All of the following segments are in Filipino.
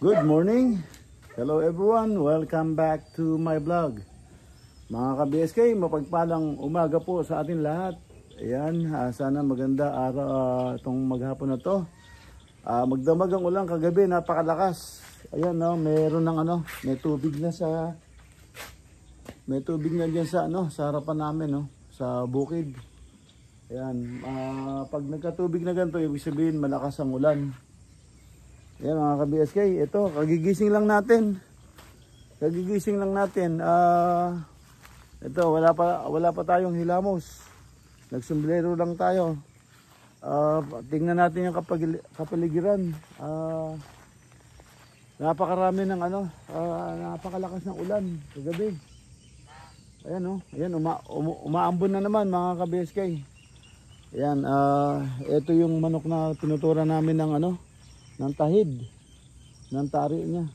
Good morning! Hello everyone! Welcome back to my vlog. Mga ka-BSK, mapagpalang umaga po sa atin lahat. Ayan, sana maganda araw itong maghapon na to. Magdamag ang ulan kagabi, napakalakas. Ayan, no, meron ng may tubig na diyan sa sa harapan namin, no, sa bukid. Ayan, pag nagkatubig na ganito, ibig sabihin malakas ang ulan. Ayan mga ka-BSK, ito, kagigising lang natin. Ito, wala pa tayong hilamos. Nagsumblero lang tayo. Tingnan natin yung kapaligiran. Napakarami ng napakalakas ng ulan kagabi. Ayan, ayan, umaambon na naman mga ka-BSK. Ayan, ito yung manok na tinuturan namin ng tahid, ng tari niya.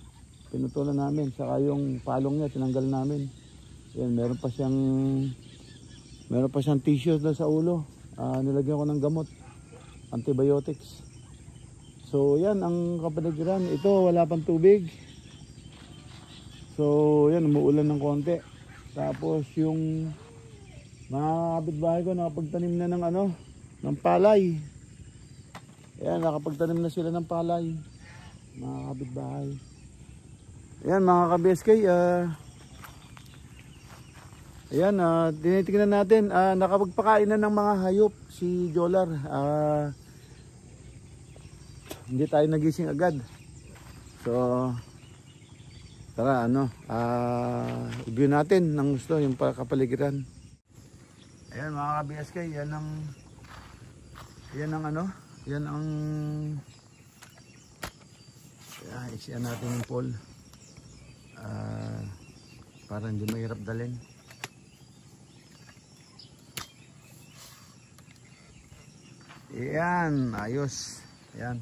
Pinutulan namin, saka yung palong niya tinanggal namin. Yan, meron pa siyang tissue na sa ulo. Nilagyan ko ng gamot, antibiotics. So yan ang kapaligiran. Ito wala pang tubig. So yan, umuulan ng konti. Tapos yung mga kapitbahay ko nakapagtanim na ng palay. Ayan, nakapagtanim na sila ng palay, mga kapitbahay. Ayan mga ka-BSK, ayan, tinitingnan natin, nakapagpakain na ng mga hayop si Jolar. Hindi tayo nagising agad. So, tara, i-view natin ng gusto yung kapaligiran. Ayan mga ka-BSK, yan ang iksiyan natin yung pole para hindi mahirap dalhin. Ayan, ayos. Ayan,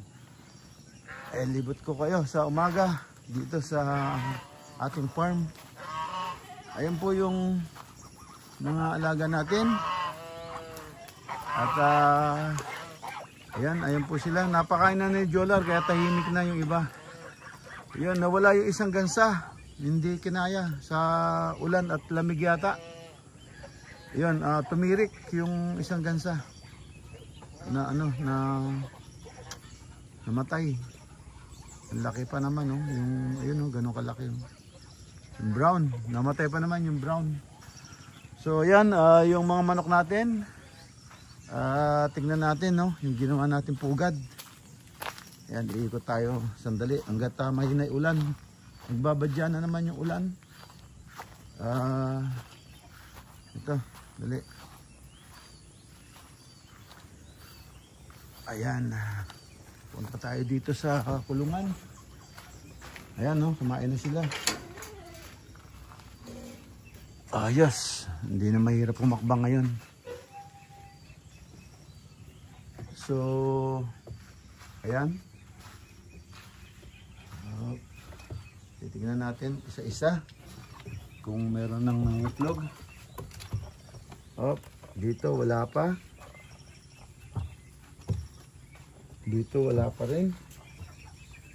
libot ko kayo sa umaga dito sa ating farm. Ayan po yung mga alaga natin. At ayan po sila. Napakain na ni Jolar kaya tahimik na yung iba. Ayan, nawala yung isang gansa. Hindi kinaya sa ulan at lamig yata. Ayan, tumirik yung isang gansa na namatay. Ang laki pa naman, yung ganun kalaki. Yung brown, namatay pa naman yung brown. So ayan, yung mga manok natin. Tingnan natin yung ginawa natin pugad. Ayan, iikot tayo sandali hanggat mahina yung ulan. Nagbabadya na naman yung ulan. Ito, dali. Ayan, punta tayo dito sa kulungan. Ayan, kumain na sila. Ayos, hindi na mahirap kumakbang ngayon. So, ayan. Titignan natin isa-isa kung meron ng itlog. Dito wala pa. Dito wala pa rin.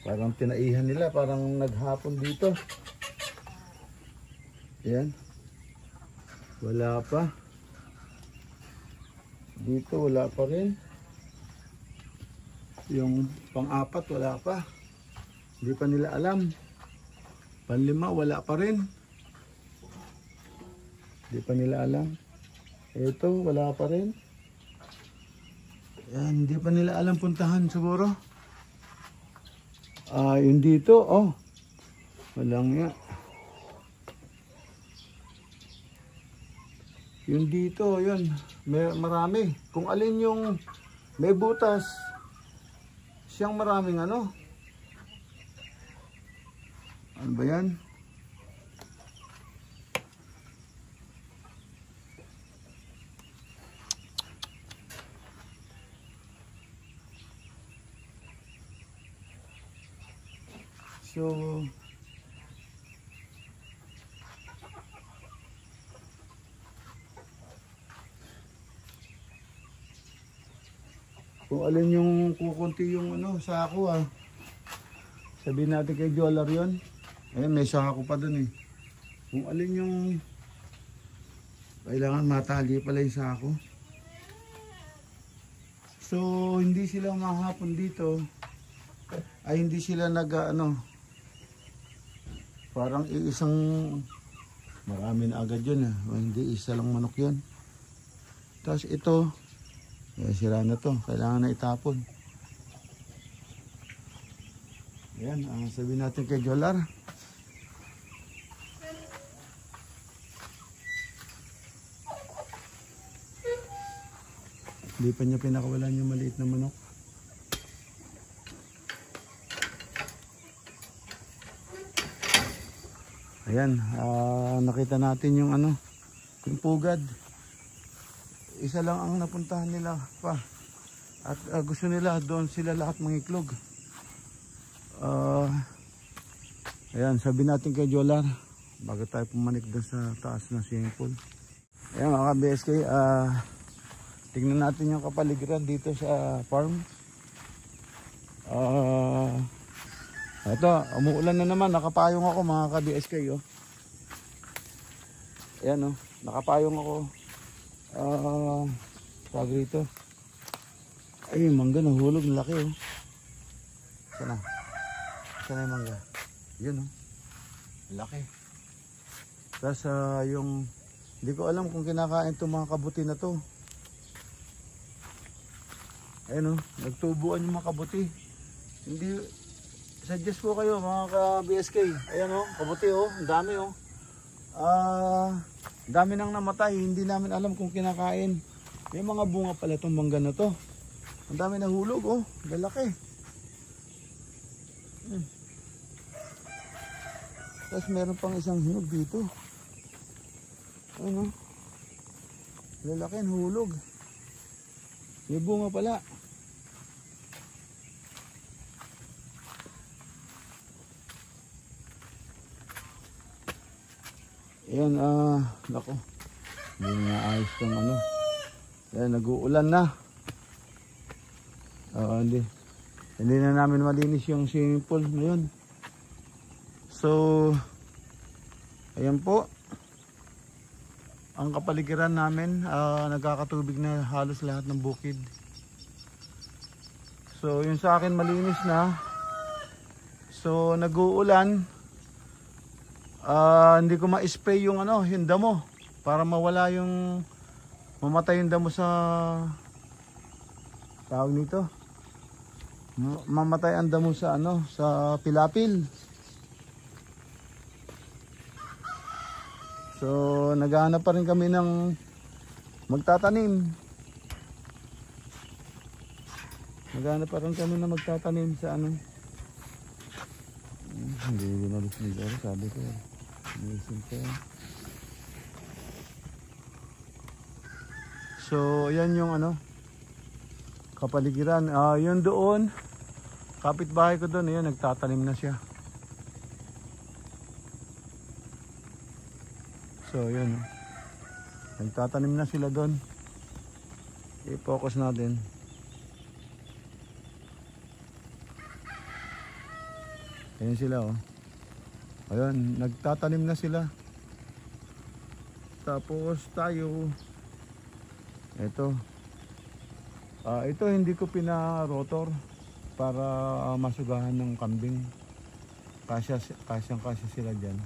Parang tinaihan nila, parang naghapon dito. Ayan. Wala pa. Dito wala pa rin. Yung pang-apat wala pa. Hindi pa nila alam. Panlima wala pa rin. Hindi pa nila alam. Ito wala pa rin. Yan, hindi pa nila alam puntahan siguro. Yung dito, oh. Walang nga. Yung dito, yun. Marami. Kung alin yung may butas, siyang maraming ano. Ano ba yan? So, kung alin yung kukunti yung ano, sako sabihin natin kay Jolar yun. Ayun, may sako pa dun eh. Kung alin yung kailangan matali pala yung sako. So, hindi sila mahapon dito. Ay, hindi sila parang iisang marami na agad yun hindi isa lang manok yun. Tapos ito sira na to, kailangan na itapon. Ayan, sabihin natin kay Jolar. Hindi pa niya pinakawalan yung maliit na manok. Ayan, nakita natin yung yung pugad. Isa lang ang napuntahan nila pa. At gusto nila doon sila lahat mangiklog. Ayan, sabi natin kay Jolar bago tayo pumanik doon sa taas ng swimming pool. Ayan mga ka-BSK, tingnan natin yung kapaligiran dito sa farm. Ito, umuulan na naman. Nakapayong ako mga ka-BSK. Ayan nakapayong ako. Tawag rito. Ay, yung mangga nahulog. Laki Sana yung mangga. Yun laki. Tapos yung hindi ko alam kung kinakain itong mga kabuti na to. Ayan nagtubuan yung mga kabuti. Hindi suggest po kayo mga ka-BSK. Ayan kabuti ang dami dami nang namatay. Hindi namin alam kung kinakain. May mga bunga pala itong mangga na to. Ang dami nahulog lalaki. Tapos meron pang isang hinog dito. Ayan lalaki nahulog. May bunga pala. Ayan, nako. Hindi na ayos tong Ayan, nag-uulan na. Hindi na namin malinis yung swimming pool ngayon. So, ayan po. Ang kapaligiran namin, nagkakatubig na halos lahat ng bukid. So, yung sa akin malinis na. So, nag-uulan. Hindi ko ma-spray yung yung damo para mawala yung mamatay yung damo sa tawag nito. Mamatay ang damo sa sa pilapil. So naghahanap pa rin kami ng magtatanim. Naghahanap pa rin kami ng magtatanim sa hindi binalis nito, sabi ko. So yan yung kapaligiran. Yun doon kapitbahay ko doon, ayan, nagtatanim na siya. So yun nagtatanim na sila doon. I-focus natin. Ayan sila ayun, nagtatanim na sila. Tapos tayo ito hindi ko pina-rotor para masugahan ng kambing. Kasyang sila dyan.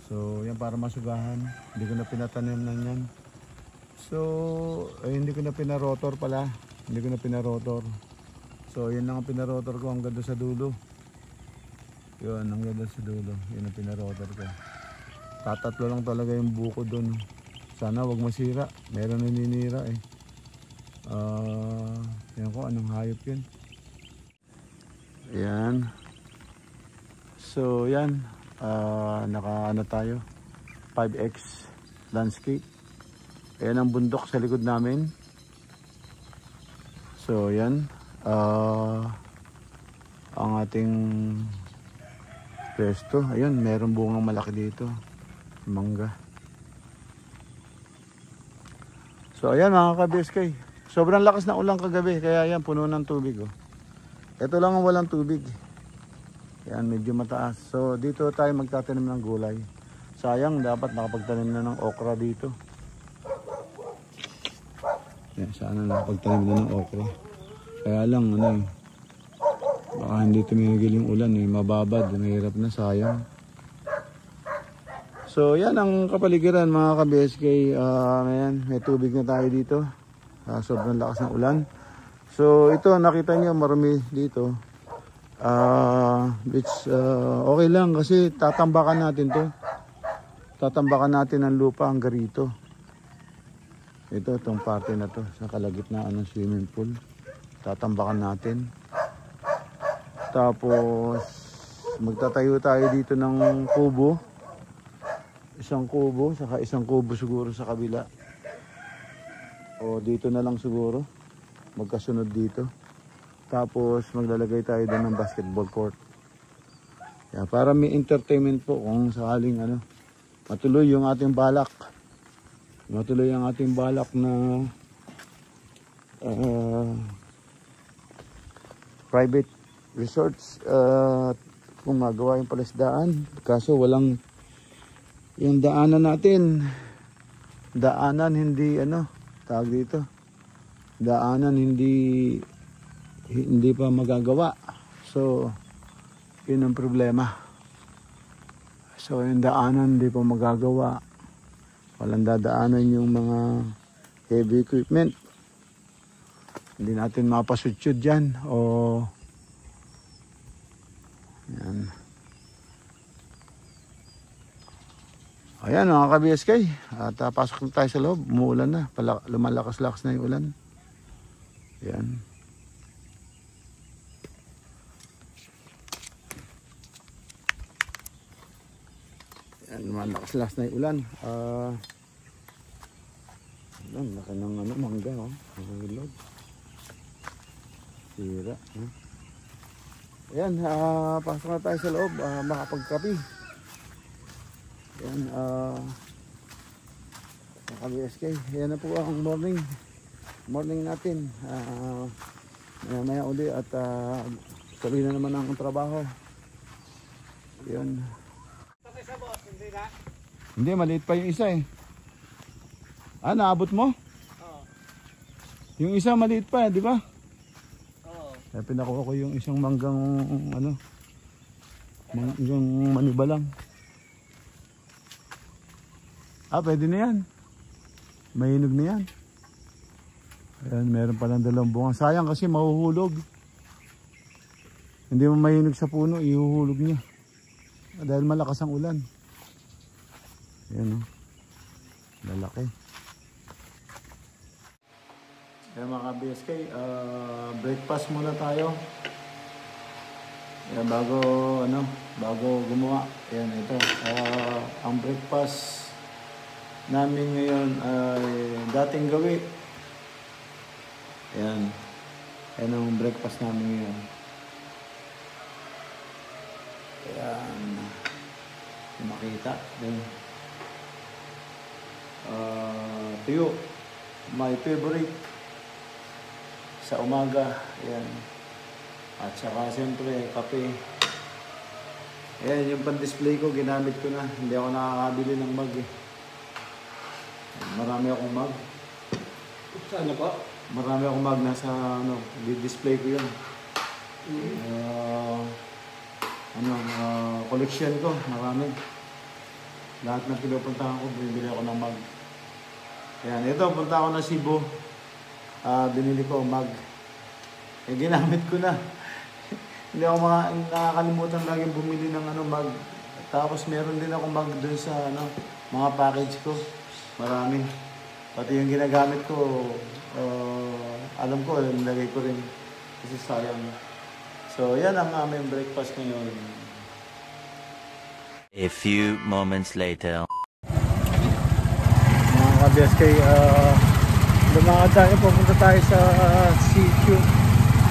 So yan, para masugahan. Hindi ko na pinatanim na yan. So hindi ko na pinarotor pala. Hindi ko na pinarotor. So yan lang ang pinarotor ko hanggang doon sa dulo. Yun, hanggang doon sa dulo. Yan ang pinarotor ko. Tatatlo lang talaga yung buko doon. Sana wag masira. Meron naninira eh. Yan ko, anong hayop yun. Ayan. So yan, naka ano tayo, 5X landscape. Ayan ang bundok sa likod namin. So yan, ang ating pesto. Ayun, meron bungang malaki dito, mangga. So ayan mga ka-BSK, sobrang lakas na ulan kagabi, kaya yan puno ng tubig oh. Ito lang ang walang tubig. Yan, medyo mataas. So dito tayo magtatanim ng gulay. Sayang, dapat nakapagtanim na ng okra dito. Yan, sana nakapagtanim na ng okra. Kaya lang, ano eh, baka hindi tumigil yung ulan eh, mababad, mahirap na, sayang. So yan ang kapaligiran mga ka-BSK. Ayan, may tubig na tayo dito. Sobrang lakas ng ulan. So ito, nakita nyo marami dito. Which okay lang kasi tatambakan natin to. Tatambakan natin ang lupa hanggang rito. Ito, itong parte na to sa kalagitnaan ng swimming pool. Tatambakan natin. Tapos magtatayo tayo dito ng kubo. Isang kubo, saka isang kubo siguro sa kabila. O dito na lang siguro. Magkasunod dito. Tapos maglalagay tayo doon ng basketball court. Kaya para may entertainment po kung sakaling ano, matuloy yung ating balak. Matuloy ang ating balak na private resorts, kung magawa yung palisdaan. Kaso walang yung daanan natin. Daanan hindi ano, tawag dito. Daanan hindi pa magagawa. So yun ang problema. So yung daanan hindi pa magagawa. Walang dadaanan yung mga heavy equipment. Hindi natin mapasutsud dyan. O yan. Ayan mga ka-BSK. At pasok na tayo sa loob. Umuulan na. Lumalakas-lakas na yung ulan. Ayan. Malakas na yung ulan. Laki ng ano, mangga oh. Nahulog. Sira. Ayan, pasok na tayo sa loob. Makapagkapi. Ayan, ka-BSK. Ayan na po ang morning natin. Maya uli at tuloy na naman ang trabaho. Ayan. Hindi, maliit pa yung isa eh. Naabot mo? Oo. Yung isa maliit pa, di ba? Oo. Kaya pinakuha ko yung isang manggang ano, yung manibalang. Pwede na yan. Mahinog na yan. Ayan, meron palang 2 bunga. Sayang kasi mahuhulog. Hindi mo mahinog sa puno, ihuhulog niya. Dahil malakas ang ulan. Ayan o. Lalaki. Ayan mga BSK, breakfast muna tayo. Ayan, bago gumawa. Ayan, ito. Ang breakfast namin ngayon ay dating gawi. Ayan. Ayan ang breakfast namin ngayon. Ayan. Makita. Then, tuyo. My favorite. Sa umaga. Ayan. At saka siyempre, kape. Ayan, yung pan-display ko, ginamit ko na. Hindi ako nakakabili ng mug eh. Marami akong mug. Saan po? Marami akong mug. Nasa, di-display ko yun. Collection ko, marami. Lahat ng pinupuntahan ko, bibili ako ng mug. Ayan, ito, punta ako na Cebu. Binili ko ang mug. Ginamit ko na. Hindi ako nakakalimutan lagi bumili ng mug. Tapos meron din ako mug dun sa mga package ko. Marami. Pati yung ginagamit ko, alam ko, nilagay ko rin. Kasi sayang. So, yan ang aming breakfast ngayon. A few moments later. Mga ka-BSK, lumakad tayo, pupunta tayo sa sitio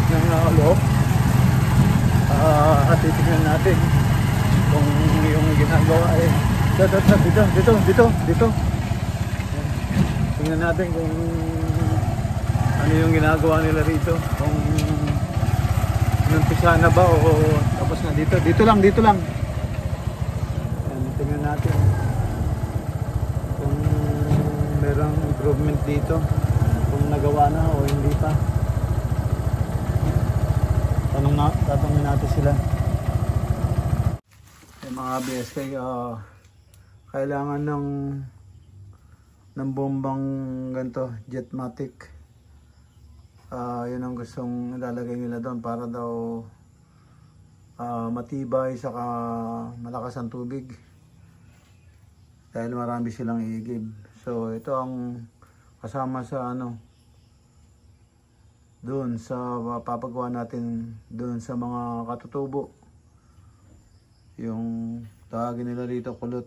ng loob. At titignan natin kung yung ginagawa ay dito. Tingnan natin kung ano yung ginagawa nila rito, kung nampisa na ba o tapos na dito. Dito lang. Tingnan natin kung merong improvement dito, kung nagawa na o hindi pa. Tatanungin natin sila. Mga BSK, kailangan ng bombang ganito, Jetmatic. Yun ang gustong ilalagay nila doon para daw matibay saka malakas ang tubig. Dahil marami silang iigib. So ito ang kasama sa doon sa papagawa natin doon sa mga katutubo. Yung tawagin nila dito kulot.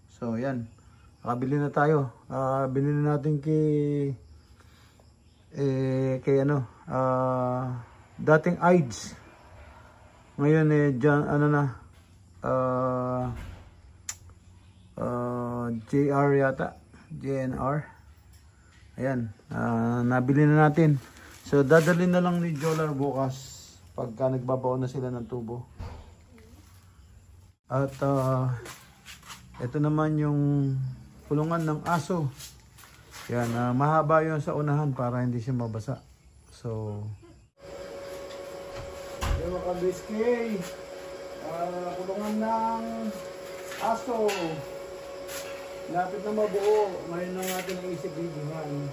So yan. Nakabili na tayo. Binili natin kay dating AIDS. Ngayon dyan, JR yata, JNR. Ayan, nabili na natin. So dadalhin na lang ni Jolar bukas pagka nagbabaon na sila ng tubo. At ito naman yung kulungan ng aso. Yan, mahaba yun sa unahan para hindi siya mabasa. So yung mga biskay, kulungan ng aso. Lapit na mabuo. Ngayon lang natin naisip bibigyan.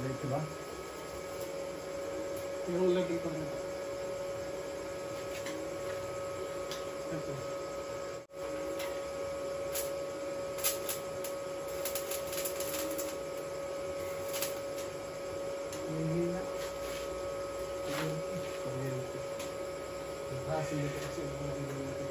Diretso ba? Yung lagi ko na. Ito. Hindi na. Pag-iinti. Kasi dito kasi ang mga iinti.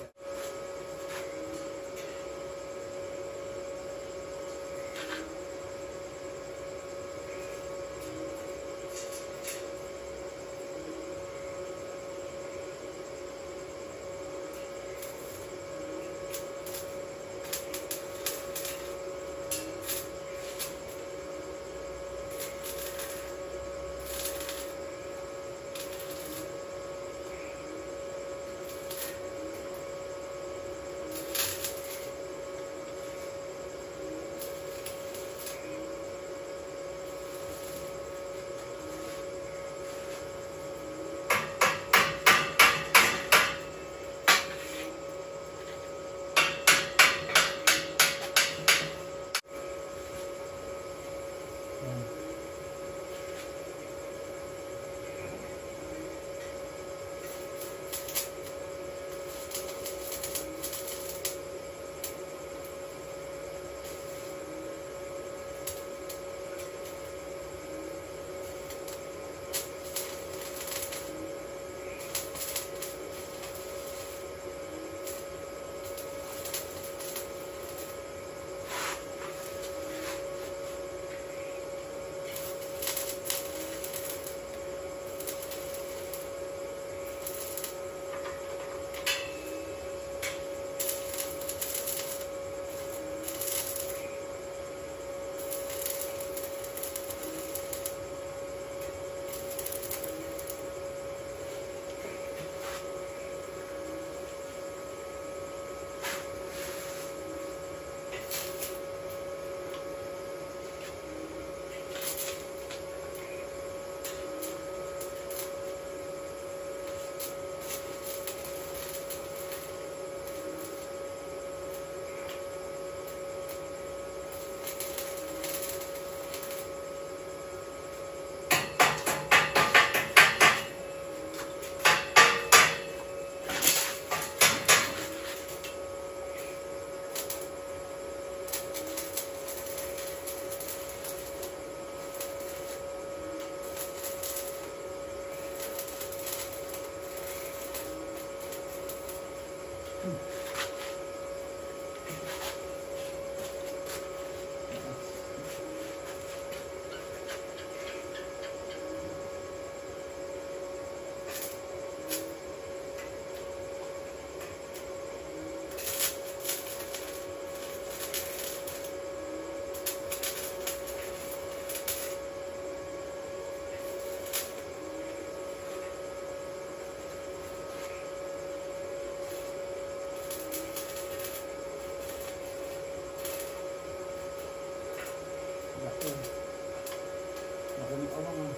Nakulit ako nga.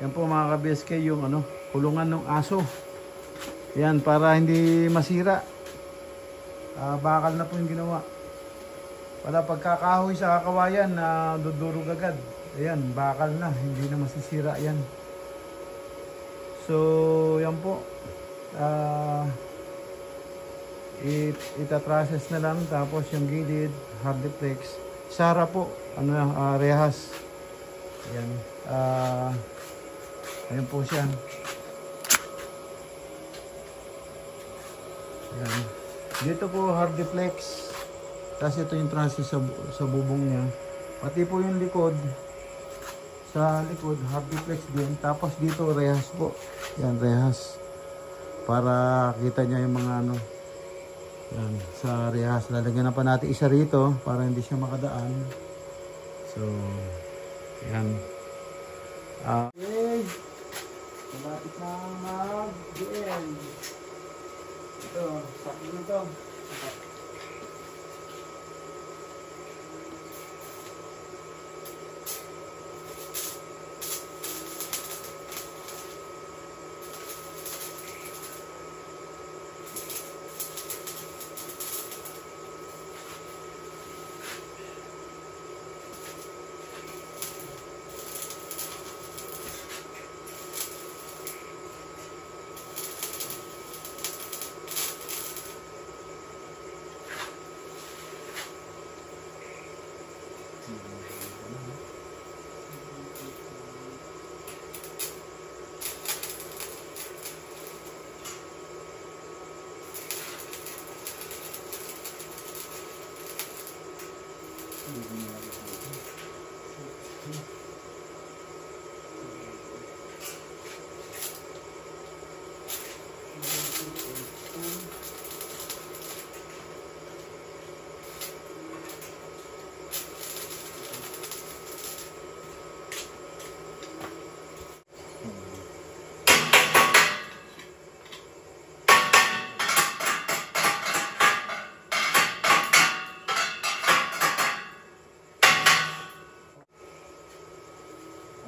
Yan po mga ka-BSK yung kulungan ng aso. Yan para hindi masira. Bakal na po yung ginawa. Para pagkakahoy sa kakawayan na dudurog agad. Ayan, bakal na, hindi na masisira yan. So, yan po. Itatraces na lang, tapos yung gilid, hardiplex. Sara po, rehas. Ayan. Ayan po siya. Ayan. Dito po hardiplex. Tapos ito yung traces sa bubong niya. Pati po yung likod. Sa likod, hardiplex din. Tapos dito rehas po. Yan, rehas. Para kita niya yung mga yan, sa rehas. Lalagyan na pa natin isa rito para hindi siya makadaan. So, yan. Okay. Malapit na mag-GL. Ito, sakit na ito.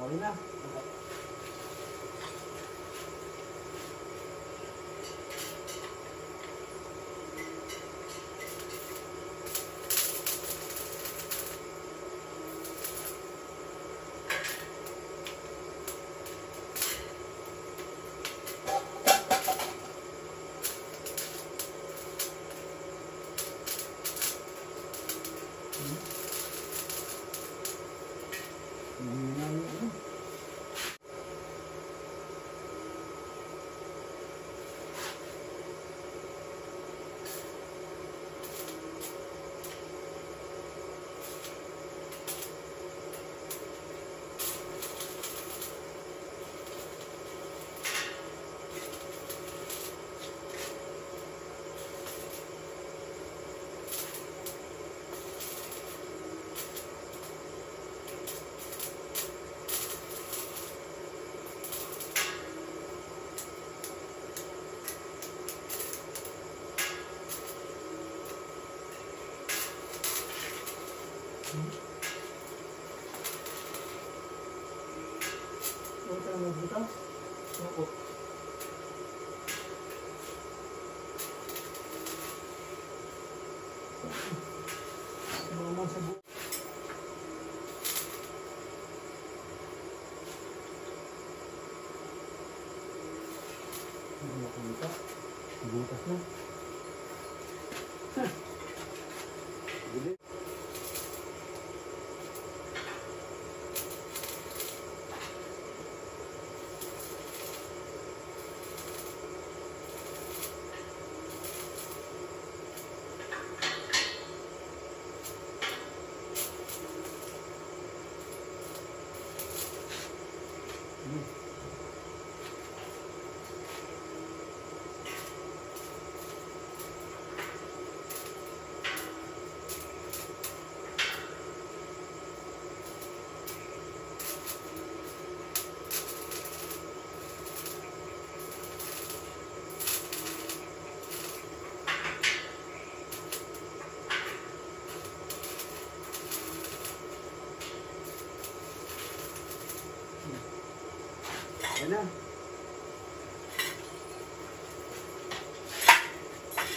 Okay na. Punta mo dito? Oo. Mama sa buo. Hindi makita. Butas na. Hindi. Ayan na.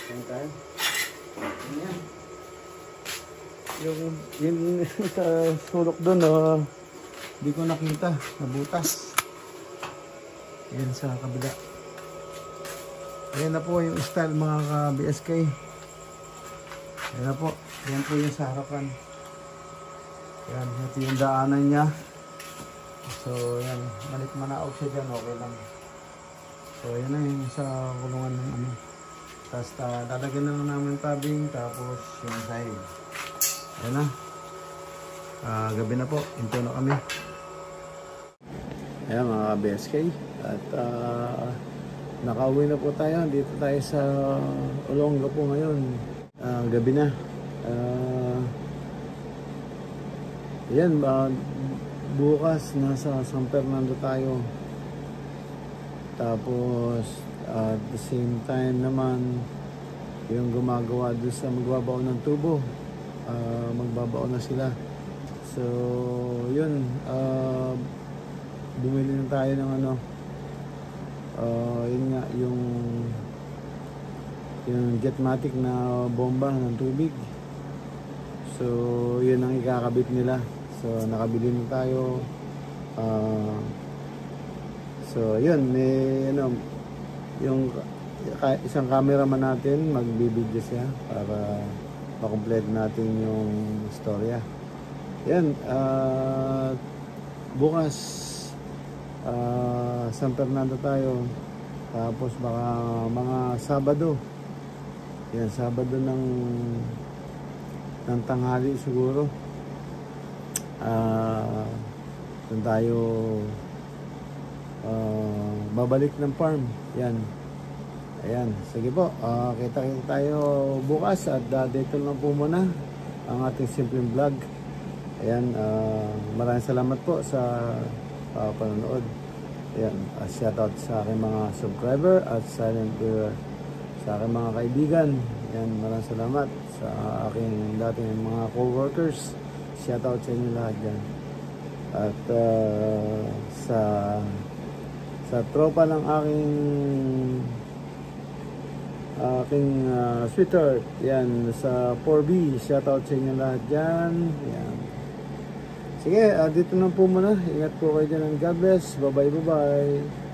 Ayan tayo. Ayan. Yung sa sulok doon, hindi ko nakita. Nabutas. Ayan sa kabila. Ayan na po yung style mga ka-BSK. Ayan na po. Ayan po yung sa harapan. Ayan. Ito yung daanan niya. So, yan. Malit manaog siya dyan, okay lang. So, yan na yung sa kulungan ng ano. Tapos, lalagyan na lang namin tabing, tapos yung side. Yan na. Gabi na po. Into na kami. Ayan mga BSK. At, nakauwi na po tayo. Dito tayo sa Olonga po ngayon. Gabi na. Yan ba? Bukas nasa San Fernando tayo. Tapos at the same time naman yung gumagawa doon sa magbabaon ng tubo, magbabaon na sila. So yun, bumili na tayo ng ano, yun nga yung Jetmatic na bomba ng tubig. So yun ang ikakabit nila. So nakabili na tayo. So yun, may ano, yung isang cameraman natin magbibideo siya para makomplete natin yung istorya. Yan, bukas San Fernando tayo. Tapos baka mga Sabado. Yan, Sabado ng tanghali siguro. Doon tayo babalik ng farm. Yan. Ayan, sige po. Kita-kita tayo bukas at dito lang po muna ang ating simpleng vlog. Ayan, maraming salamat po sa panonood. Ayan, shoutout sa aking mga subscriber at silent viewer, sa aking mga kaibigan. Ayan, maraming salamat sa aking dating mga co-workers. Shoutout sa inyo lahat dyan. At sa tropa ng aking sweetheart, yan, sa 4B, shoutout sa inyo lahat dyan. Yan. Sige, dito na po muna. Ingat po kayo dyan, and God bless. Bye bye.